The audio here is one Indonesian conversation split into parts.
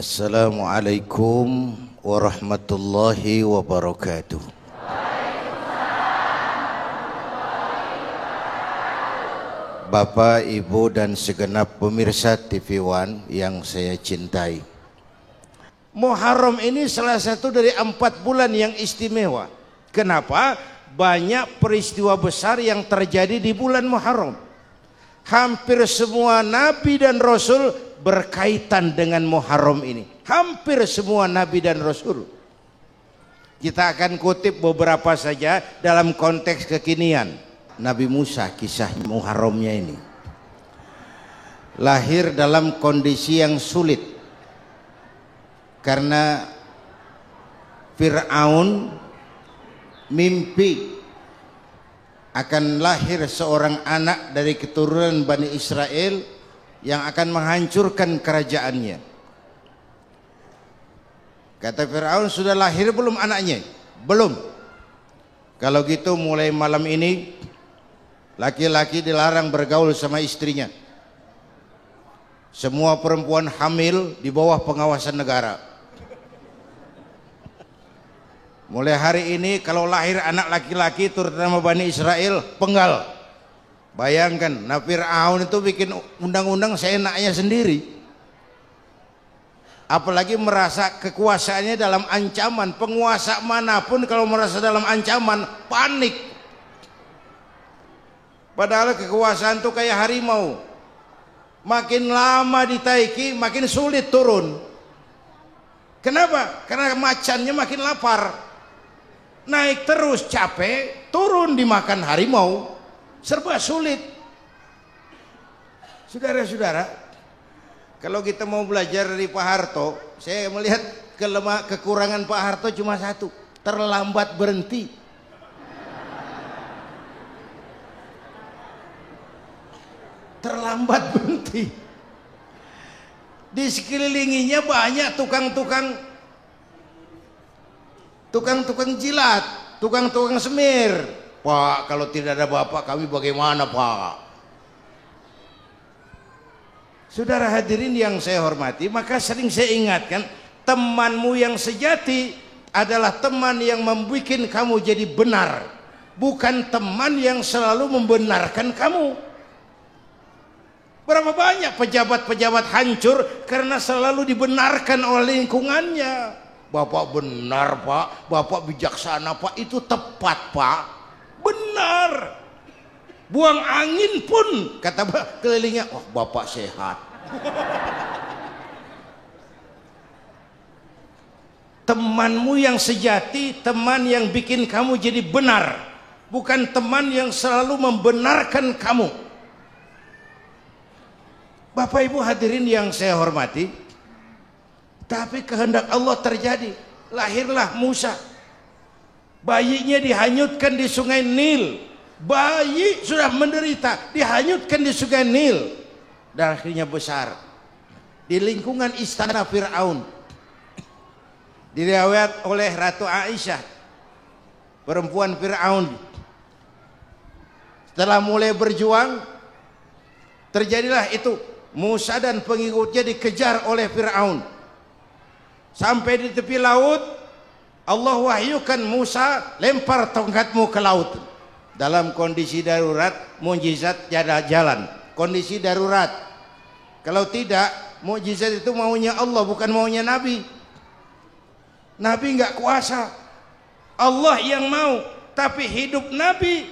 Assalamualaikum warahmatullahi wabarakatuh. Bapak, Ibu dan segenap pemirsa TV One yang saya cintai. Muharram ini salah satu dari 4 bulan yang istimewa. Kenapa? Banyak peristiwa besar yang terjadi di bulan Muharram. Hampir semua nabi dan rasul berkaitan dengan Muharram ini. Hampir semua nabi dan rasul. Kita akan kutip beberapa saja dalam konteks kekinian. Nabi Musa, kisah Muharramnya ini. Lahir dalam kondisi yang sulit karena Fir'aun mimpi akan lahir seorang anak dari keturunan Bani Israel yang akan menghancurkan kerajaannya. Kata Fir'aun, sudah lahir belum anaknya? Belum. Kalau gitu mulai malam ini laki-laki dilarang bergaul sama istrinya. Semua perempuan hamil di bawah pengawasan negara. Mulai hari ini kalau lahir anak laki-laki terutama Bani Israel, penggal. Bayangkan, nah Fir'aun itu bikin undang-undang seenaknya sendiri. Apalagi merasa kekuasaannya dalam ancaman. Penguasa manapun kalau merasa dalam ancaman, panik. Padahal kekuasaan itu kayak harimau. Makin lama ditaiki, makin sulit turun. Kenapa? Karena macannya makin lapar. Naik terus capek, turun dimakan harimau. Serba sulit. Saudara-saudara, kalau kita mau belajar dari Pak Harto, saya melihat kekurangan Pak Harto cuma satu, terlambat berhenti. Terlambat berhenti. Di sekelilinginya banyak tukang-tukang jilat, tukang-tukang semir. Pak, kalau tidak ada bapak kami bagaimana, Pak? Saudara hadirin yang saya hormati, maka sering saya ingatkan, temanmu yang sejati adalah teman yang membuat kamu jadi benar, bukan teman yang selalu membenarkan kamu. Berapa banyak pejabat-pejabat hancur karena selalu dibenarkan oleh lingkungannya. Bapak benar, Pak. Bapak bijaksana, Pak. Itu tepat, Pak. Benar. Buang angin pun kata kelilingnya, oh Bapak sehat. Temanmu yang sejati, teman yang bikin kamu jadi benar, bukan teman yang selalu membenarkan kamu. Bapak Ibu hadirin yang saya hormati, tapi kehendak Allah terjadi. Lahirlah Musa. Bayinya dihanyutkan di sungai Nil. Bayi sudah menderita, dihanyutkan di sungai Nil. Dan akhirnya besar di lingkungan istana Fir'aun. Diriwayat oleh Ratu Aisyah, perempuan Fir'aun. Setelah mulai berjuang, terjadilah itu. Musa dan pengikutnya dikejar oleh Fir'aun. Sampai di tepi laut, Allah wahyukan Musa, lempar tongkatmu ke laut. Dalam kondisi darurat, mukjizat jalan. Kondisi darurat. Kalau tidak, mukjizat itu maunya Allah, bukan maunya Nabi. Nabi nggak kuasa. Allah yang mau. Tapi hidup Nabi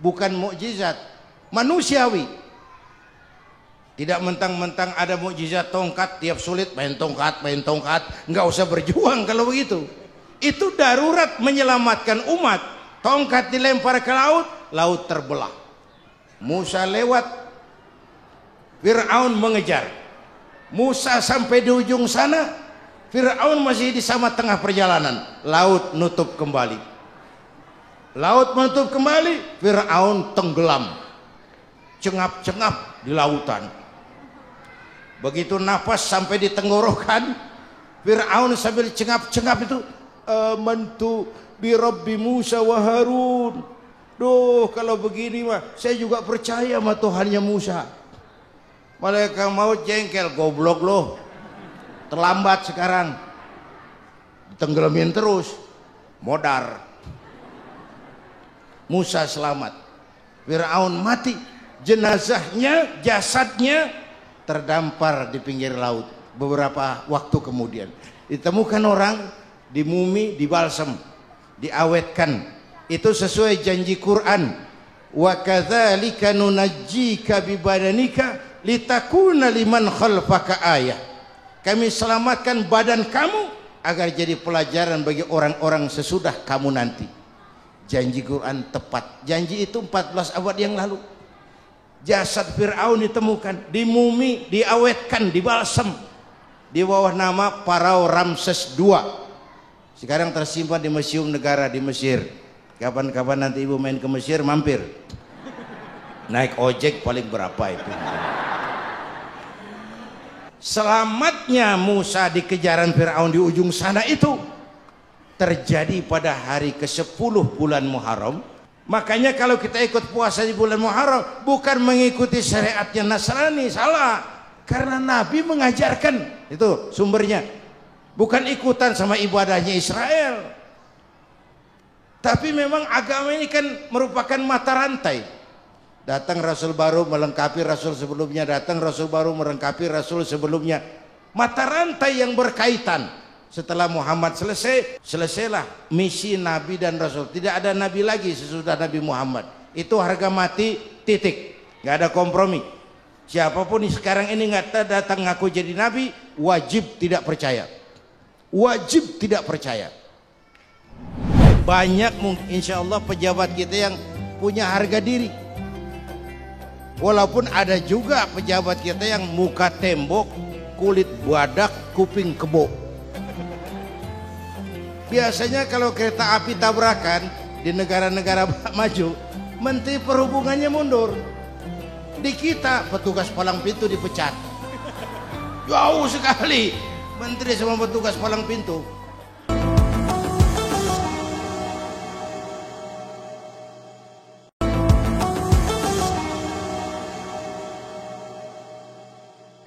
bukan mukjizat, manusiawi. Tidak mentang-mentang ada mukjizat tongkat, tiap sulit main tongkat. Nggak usah berjuang kalau begitu. Itu darurat menyelamatkan umat. Tongkat dilempar ke laut, laut terbelah. Musa lewat, Fir'aun mengejar. Musa sampai di ujung sana, Fir'aun masih di sama tengah perjalanan. Laut nutup kembali. Laut menutup kembali, Fir'aun tenggelam. Cengap-cengap di lautan. Begitu nafas sampai di tenggorokan, Fir'aun sambil cengap-cengap itu, amantu bi Rabbi Musa wa Harun. Duh, kalau begini mah saya juga percaya sama Tuhannya Musa. Malaikat maut jengkel, goblok loh. terlambat sekarang, tenggelamin terus, modar. Musa selamat, Fir'aun mati, jenazahnya, jasadnya terdampar di pinggir laut. Beberapa waktu kemudian ditemukan orang, dimumi, dibalsem, diawetkan. Itu sesuai janji Quran, wa kadzalika nunajjika bibadanika litakuna liman khalfaka ayah. Kami selamatkan badan kamu agar jadi pelajaran bagi orang-orang sesudah kamu nanti. Janji Quran tepat. Janji itu 14 abad yang lalu. Jasad Fir'aun ditemukan, dimumi, diawetkan, dibalsem di bawah nama Farao Ramses II. Sekarang tersimpan di Museum Negara di Mesir. Kapan-kapan nanti ibu main ke Mesir, mampir. Naik ojek paling berapa itu? Selamatnya Musa di kejaran Fir'aun di ujung sana itu terjadi pada hari ke-10 bulan Muharram. Makanya kalau kita ikut puasa di bulan Muharram bukan mengikuti syariatnya Nasrani, salah. Karena Nabi mengajarkan, itu sumbernya. Bukan ikutan sama ibadahnya Israel. Tapi memang agama ini kan merupakan mata rantai. Datang Rasul baru melengkapi Rasul sebelumnya, datang Rasul baru melengkapi Rasul sebelumnya. Mata rantai yang berkaitan. Setelah Muhammad selesai, selesailah misi Nabi dan Rasul. Tidak ada Nabi lagi sesudah Nabi Muhammad. Itu harga mati, titik. Gak ada kompromi. Siapapun sekarang ini nggak datang ngaku jadi Nabi, wajib tidak percaya. Wajib tidak percaya. Banyak mungkin insya Allah pejabat kita yang punya harga diri. Walaupun ada juga pejabat kita yang muka tembok, kulit badak, kuping kebo. Biasanya kalau kereta api tabrakan di negara-negara maju, Menteri Perhubungannya mundur. Di kita petugas palang pintu dipecat. Jauh sekali Menteri sama petugas palang pintu.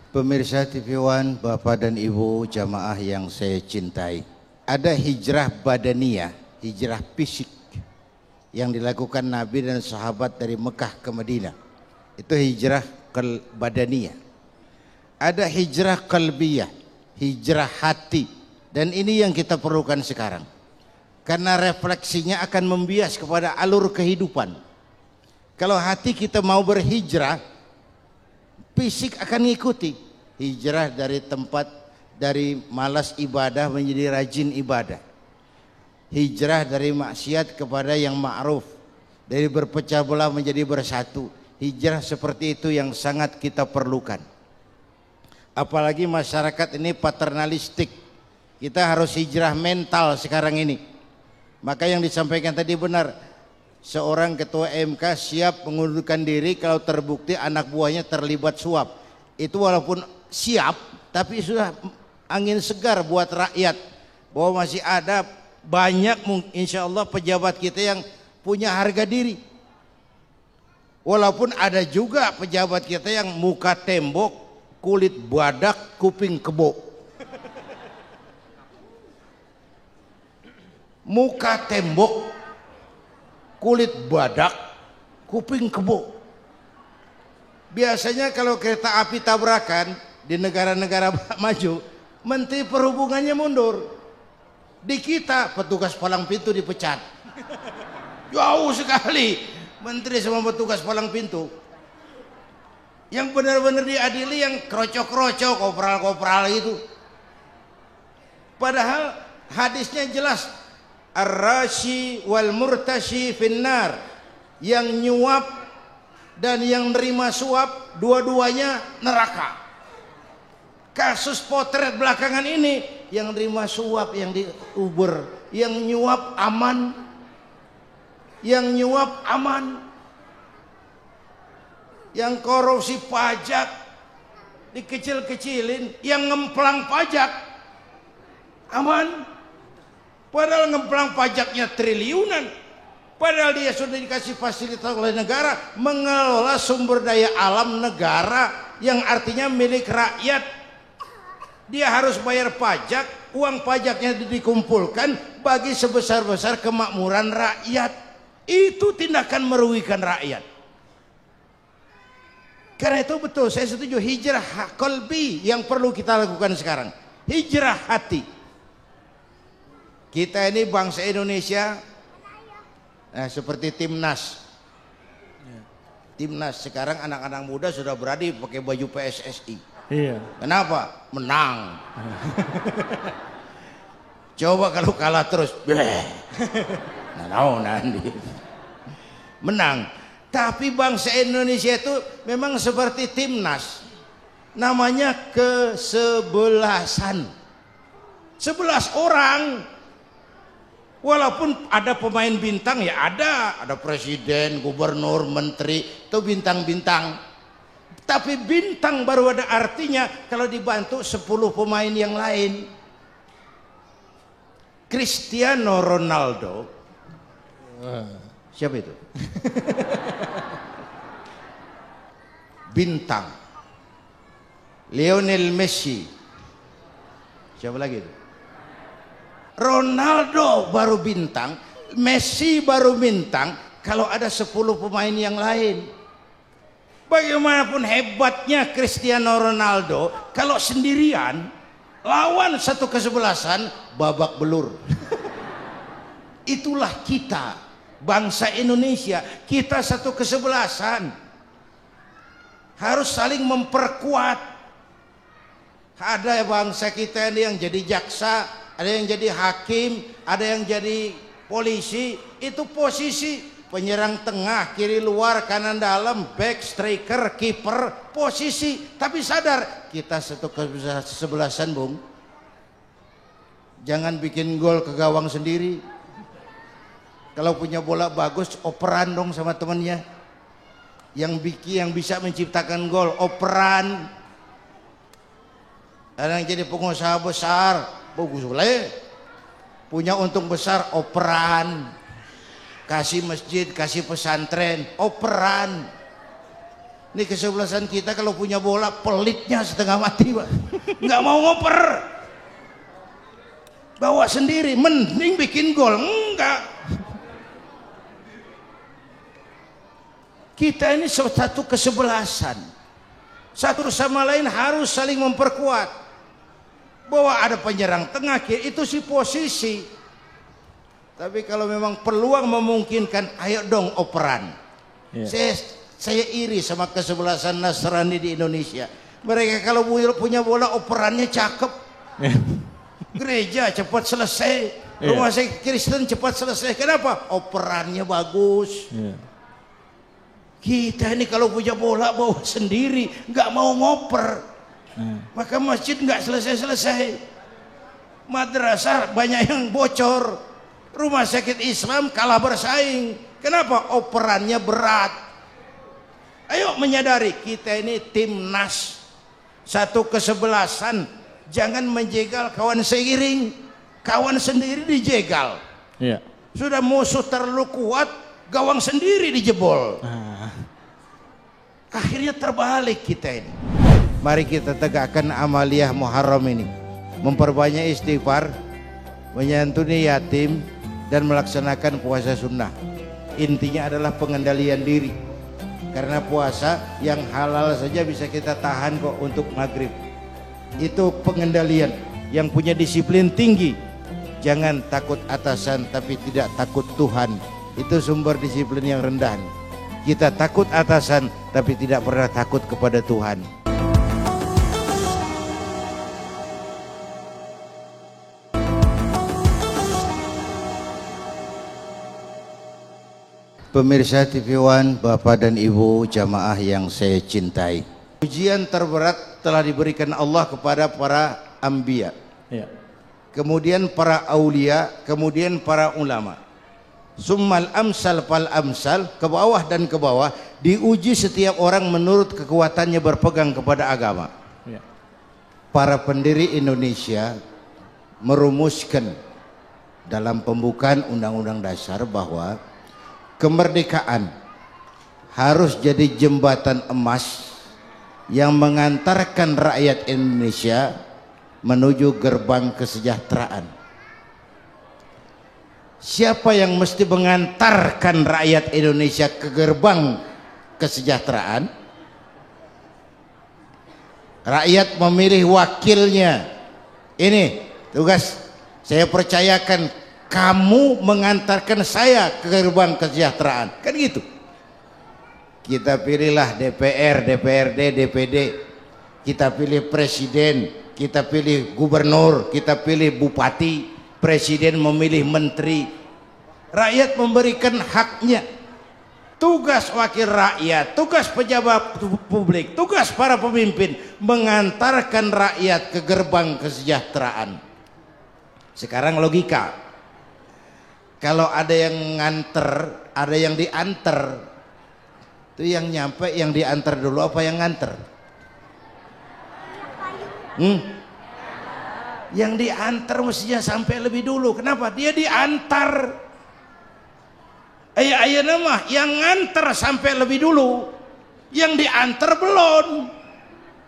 Pemirsa TV One, Bapak dan Ibu jamaah yang saya cintai, ada hijrah badaniyah, hijrah fisik yang dilakukan Nabi dan sahabat dari Mekah ke Madinah. Itu hijrah badaniyah. Ada hijrah qalbiyah, hijrah hati, dan ini yang kita perlukan sekarang. Karena refleksinya akan membias kepada alur kehidupan. Kalau hati kita mau berhijrah, fisik akan ngikuti. Hijrah dari tempat, dari malas ibadah menjadi rajin ibadah. Hijrah dari maksiat kepada yang ma'ruf, dari berpecah belah menjadi bersatu. Hijrah seperti itu yang sangat kita perlukan. Apalagi masyarakat ini paternalistik. Kita harus hijrah mental sekarang ini. Maka yang disampaikan tadi benar. Seorang ketua MK siap mengundurkan diri kalau terbukti anak buahnya terlibat suap. Itu walaupun siap, tapi sudah angin segar buat rakyat. Bahwa masih ada banyak insya Allah pejabat kita yang punya harga diri. Walaupun ada juga pejabat kita yang muka tembok, kulit badak, kuping kebo. Muka tembok, kulit badak, kuping kebo. Biasanya kalau kereta api tabrakan di negara-negara maju, Menteri Perhubungannya mundur. Di kita petugas palang pintu dipecat. Jauh sekali Menteri sama petugas palang pintu. Yang benar-benar diadili yang krocok-krocok, kopral-kopral itu. Padahal hadisnya jelas, ar-rashi wal murtashi finnar. Yang nyuap dan yang nerima suap dua-duanya neraka. Kasus potret belakangan ini, yang nerima suap yang diuber, yang nyuap aman, yang nyuap aman, yang korupsi pajak dikecil-kecilin, yang ngemplang pajak aman. Padahal ngemplang pajaknya triliunan. Padahal dia sudah dikasih fasilitas oleh negara mengelola sumber daya alam negara yang artinya milik rakyat. Dia harus bayar pajak, uang pajaknya dikumpulkan bagi sebesar-besar kemakmuran rakyat. Itu tindakan merugikan rakyat. Karena itu betul, saya setuju, hijrah qalbi yang perlu kita lakukan sekarang. Hijrah hati. Kita ini bangsa Indonesia, seperti timnas. Timnas sekarang anak-anak muda sudah berani pakai baju PSSI. Iya. Kenapa? Menang. Coba kalau kalah terus, nanti menang. Tapi bangsa Indonesia itu memang seperti timnas, namanya kesebelasan. 11 orang. Walaupun ada pemain bintang, ya ada presiden, gubernur, menteri, itu bintang-bintang. Tapi bintang baru ada artinya kalau dibantu 10 pemain yang lain. Cristiano Ronaldo, siapa itu? Bintang. Lionel Messi, siapa lagi itu? Ronaldo baru bintang, Messi baru bintang kalau ada 10 pemain yang lain. Bagaimanapun hebatnya Cristiano Ronaldo, kalau sendirian lawan satu kesebelasan babak belur. Itulah kita, bangsa Indonesia, kita satu kesebelasan. Harus saling memperkuat. Ada bangsa kita ini yang jadi jaksa, ada yang jadi hakim, ada yang jadi polisi. Itu posisi penyerang tengah, kiri luar, kanan dalam, back, striker, kiper, posisi. Tapi sadar kita satu kesebelasan, Bung. Jangan bikin gol ke gawang sendiri. Kalau punya bola bagus, operan dong sama temannya. Yang bisa menciptakan gol, operan. Ada yang jadi pengusaha besar, bagus boleh. Punya untung besar, operan. Kasih masjid, kasih pesantren, operan. Ini kesebelasan kita kalau punya bola pelitnya setengah mati, Pak. Nggak mau ngoper. Bawa sendiri, mending bikin gol. Enggak. Kita ini satu kesebelasan. Satu sama lain harus saling memperkuat. Bahwa ada penyerang tengah kiri itu sih posisi. Tapi kalau memang peluang memungkinkan, ayo dong operan. Yeah. Saya iri sama kesebelasan Nasrani di Indonesia. Mereka kalau punya bola operannya cakep. Gereja cepat selesai. Rumah sakit Kristen cepat selesai. Kenapa? Operannya bagus. Kita ini kalau punya bola bawa sendiri, nggak mau ngoper. Maka masjid nggak selesai-selesai. Madrasah banyak yang bocor. Rumah sakit Islam kalah bersaing. Kenapa? Operannya berat. Ayo menyadari kita ini timnas, satu kesebelasan. Jangan menjegal kawan seiring, kawan sendiri dijegal. Sudah musuh terlalu kuat, gawang sendiri dijebol. Akhirnya terbalik kita ini. Mari kita tegakkan amaliyah Muharram ini, memperbanyak istighfar, menyantuni yatim, dan melaksanakan puasa sunnah. Intinya adalah pengendalian diri. Karena puasa yang halal saja bisa kita tahan kok untuk maghrib. Itu pengendalian yang punya disiplin tinggi. Jangan takut atasan tapi tidak takut Tuhan. Itu sumber disiplin yang rendah. Kita takut atasan tapi tidak pernah takut kepada Tuhan. Pemirsa TV One, Bapak dan Ibu jamaah yang saya cintai. Ujian terberat telah diberikan Allah kepada para anbiya. Kemudian para aulia, kemudian para ulama. Summal amsal fal amsal, ke bawah dan ke bawah, diuji setiap orang menurut kekuatannya berpegang kepada agama. Para pendiri Indonesia merumuskan dalam pembukaan Undang-Undang Dasar bahwa kemerdekaan harus jadi jembatan emas yang mengantarkan rakyat Indonesia menuju gerbang kesejahteraan. Siapa yang mesti mengantarkan rakyat Indonesia ke gerbang kesejahteraan? Rakyat memilih wakilnya. Ini tugas saya percayakan, kamu mengantarkan saya ke gerbang kesejahteraan. Kan gitu. Kita pilihlah DPR, DPRD, DPD. Kita pilih presiden, kita pilih gubernur, kita pilih bupati, presiden memilih menteri. Rakyat memberikan haknya. Tugas wakil rakyat, tugas pejabat publik, tugas para pemimpin mengantarkan rakyat ke gerbang kesejahteraan. Sekarang logika, kalau ada yang nganter, ada yang diantar, itu yang nyampe, yang diantar dulu apa yang nganter? Yang diantar mestinya sampai lebih dulu. Kenapa? Dia diantar. Ayah nama yang nganter sampai lebih dulu, yang diantar belum,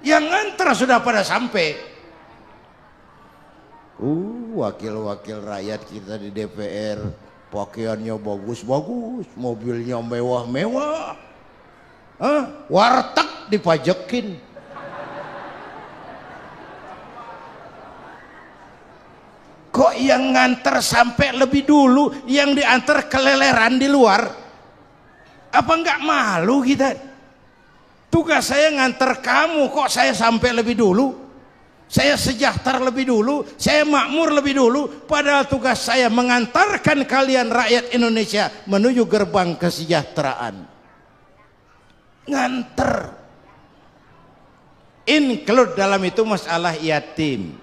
yang nganter sudah pada sampai. Wakil-wakil rakyat kita di DPR pakaiannya bagus-bagus, mobilnya mewah-mewah, warteg dipajekin. Kok yang nganter sampai lebih dulu, yang diantar keleleran di luar? Apa enggak malu kita? Tugas saya nganter kamu, kok saya sampai lebih dulu? Saya sejahtera lebih dulu, saya makmur lebih dulu, padahal tugas saya mengantarkan kalian rakyat Indonesia menuju gerbang kesejahteraan. Nganter. Include dalam itu masalah yatim.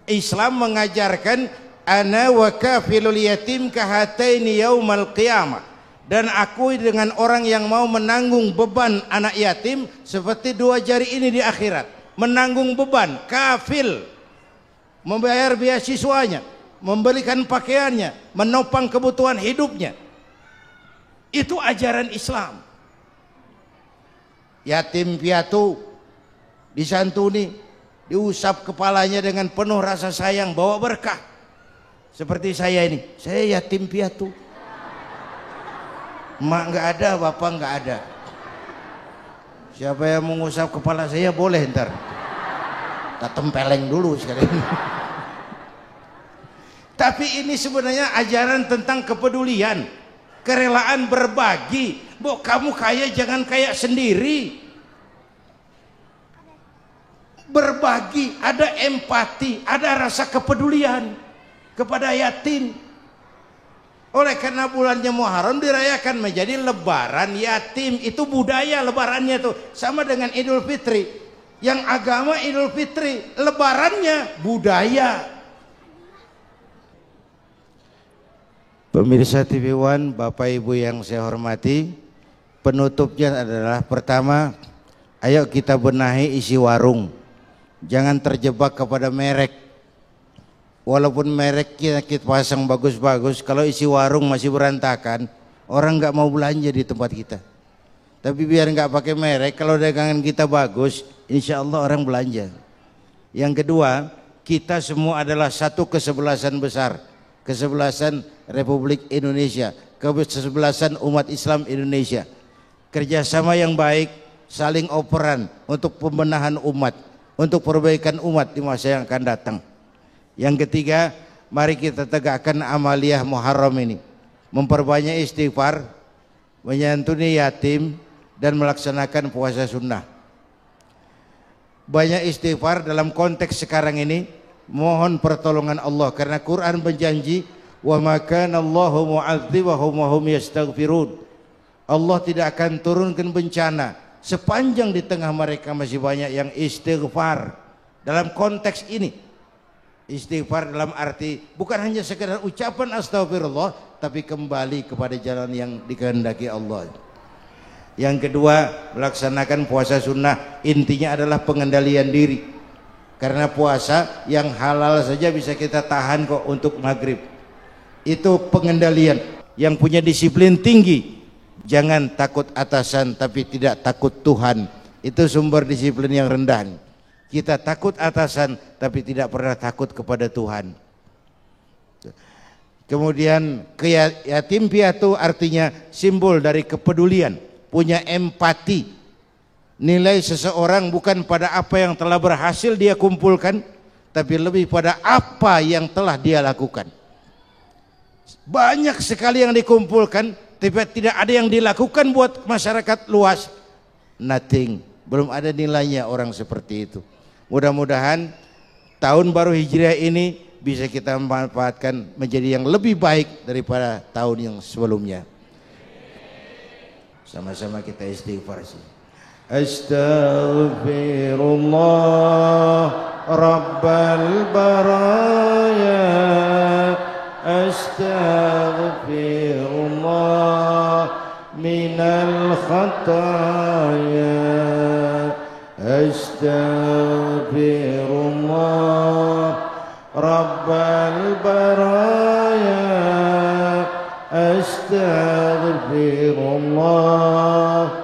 Islam mengajarkan ana wa kafilul yatim kahataini yaumal qiyamah, dan aku dengan orang yang mau menanggung beban anak yatim seperti dua jari ini di akhirat. Menanggung beban, kafil, membayar beasiswanya, membelikan pakaiannya, menopang kebutuhan hidupnya. Itu ajaran Islam. Yatim piatu disantuni, diusap kepalanya dengan penuh rasa sayang, bawa berkah. Seperti saya ini, saya yatim piatu. Emak nggak ada, bapak nggak ada. Siapa yang mengusap kepala saya boleh ntar. Kita tempeleng dulu sekali. Tapi ini sebenarnya ajaran tentang kepedulian, kerelaan berbagi. Bu, kamu kaya jangan kaya sendiri. Berbagi, ada empati, ada rasa kepedulian kepada yatim. Oleh karena bulannya Muharram dirayakan menjadi lebaran yatim. Itu budaya lebarannya tuh, sama dengan Idul Fitri. Yang agama Idul Fitri, lebarannya budaya. Pemirsa TV One, Bapak Ibu yang saya hormati, penutupnya adalah pertama, ayo kita benahi isi warung. Jangan terjebak kepada merek. Walaupun merek kita pasang bagus-bagus, kalau isi warung masih berantakan, orang nggak mau belanja di tempat kita. Tapi biar nggak pakai merek, kalau dagangan kita bagus, insya Allah orang belanja. Yang kedua, kita semua adalah satu kesebelasan besar, kesebelasan Republik Indonesia, kesebelasan umat Islam Indonesia. Kerjasama yang baik, saling operan untuk pembenahan umat, untuk perbaikan umat di masa yang akan datang. Yang ketiga, mari kita tegakkan amaliyah Muharram ini, memperbanyak istighfar, menyantuni yatim, dan melaksanakan puasa sunnah. Banyak istighfar dalam konteks sekarang ini, mohon pertolongan Allah, karena Quran berjanji, wa ma kana Allahu mu'adzibahum wa hum yastaghfirun. Allah tidak akan turunkan bencana sepanjang di tengah mereka masih banyak yang istighfar. Dalam konteks ini, istighfar dalam arti bukan hanya sekedar ucapan astagfirullah, tapi kembali kepada jalan yang dikehendaki Allah. Yang kedua, melaksanakan puasa sunnah, intinya adalah pengendalian diri. Karena puasa yang halal saja bisa kita tahan kok untuk maghrib. Itu pengendalian, yang punya disiplin tinggi. Jangan takut atasan tapi tidak takut Tuhan. Itu sumber disiplin yang rendah. Kita takut atasan tapi tidak pernah takut kepada Tuhan. Kemudian yatim piatu artinya simbol dari kepedulian, punya empati. Nilai seseorang bukan pada apa yang telah berhasil dia kumpulkan, tapi lebih pada apa yang telah dia lakukan. Banyak sekali yang dikumpulkan, tapi tidak ada yang dilakukan buat masyarakat luas. Nothing, belum ada nilainya orang seperti itu. Mudah-mudahan tahun baru Hijriah ini bisa kita manfaatkan menjadi yang lebih baik daripada tahun yang sebelumnya. Sama-sama kita istighfar sih. Astaghfirullah Rabbal baraya, astaghfirullah minal khataya, astaghfirullah Rabbal baraya, astaghfirullah